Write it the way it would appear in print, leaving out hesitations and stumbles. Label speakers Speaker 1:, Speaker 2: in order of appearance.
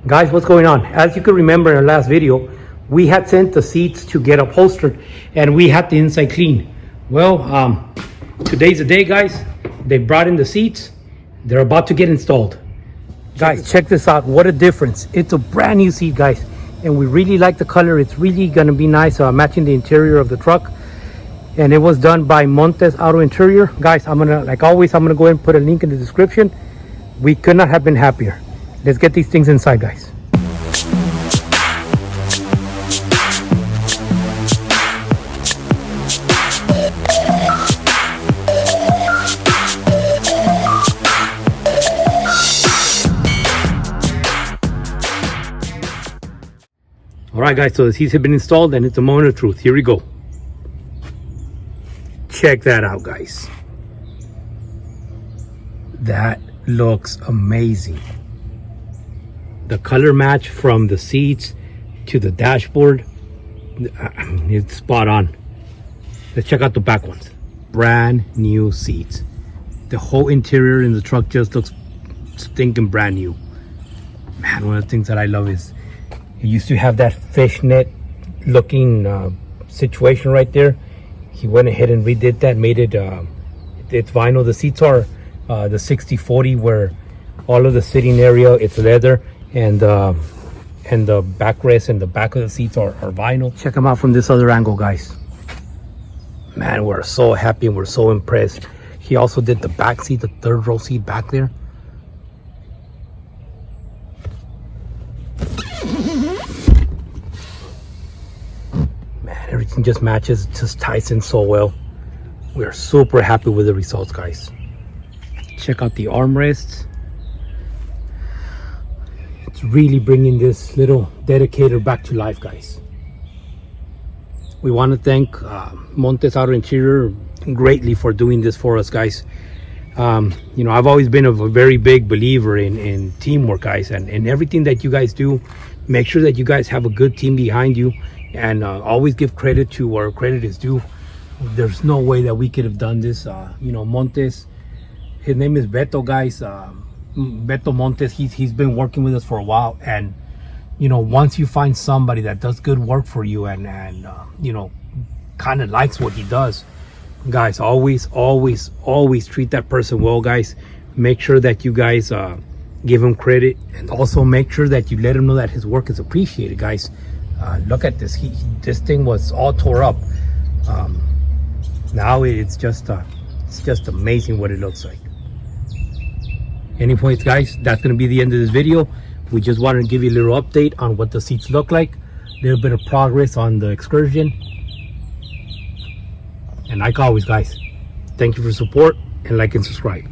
Speaker 1: Guys, what's going on? As you can remember in our last video, we had sent the seats to get upholstered and we had the inside clean. Well, today's the day, guys. They brought in the seats. They're about to get installed. Guys, check this out. What a difference. It's a brand new seat, guys. And we really like the color. It's really gonna be nice, matching the interior of the truck. And it was done by Montes Auto Interior. Guys, like always, I'm gonna go ahead and put a link in the description. We could not have been happier. Let's get these things inside, guys. All right, guys, so the seats have been installed and it's a moment of truth. Here we go. Check that out, guys. That looks amazing. The color match from the seats to the dashboard, it's spot on. Let's check out the back ones. Brand new seats. The whole interior in the truck just looks stinking brand new. Man, one of the things that I love is it used to have that fishnet looking situation right there. He went ahead and redid that, made it it's vinyl. The seats are the 60/40, where all of the sitting area it's leather, and the backrest and the back of the seats are vinyl. Check them out from this other angle, guys. Man, we're so happy and we're so impressed. He also did the back seat, the third row seat back there. Man, everything just matches, just ties in so well. We're super happy with the results, guys. Check out the armrests. It's really bringing this little dedicator back to life, guys. We want to thank Montes Auto Interior greatly for doing this for us, guys. You know, I've always been a very big believer in teamwork, guys, and everything that you guys do, make sure that you guys have a good team behind you, and always give credit to where credit is due. There's no way that we could have done this. You know, Montes, his name is Beto, guys. Beto Montes, he's been working with us for a while, and you know, once you find somebody that does good work for you and you know, kind of likes what he does, guys, always treat that person well, guys. Make sure that you guys give him credit, and also make sure that you let him know that his work is appreciated, guys. Look at this. This thing was all tore up. Now it's just amazing what it looks like. Anyways, guys, that's gonna be the end of this video. We just wanted to give you a little update on what the seats look like, a little bit of progress on the Excursion. And like always, guys, thank you for support, and like and subscribe.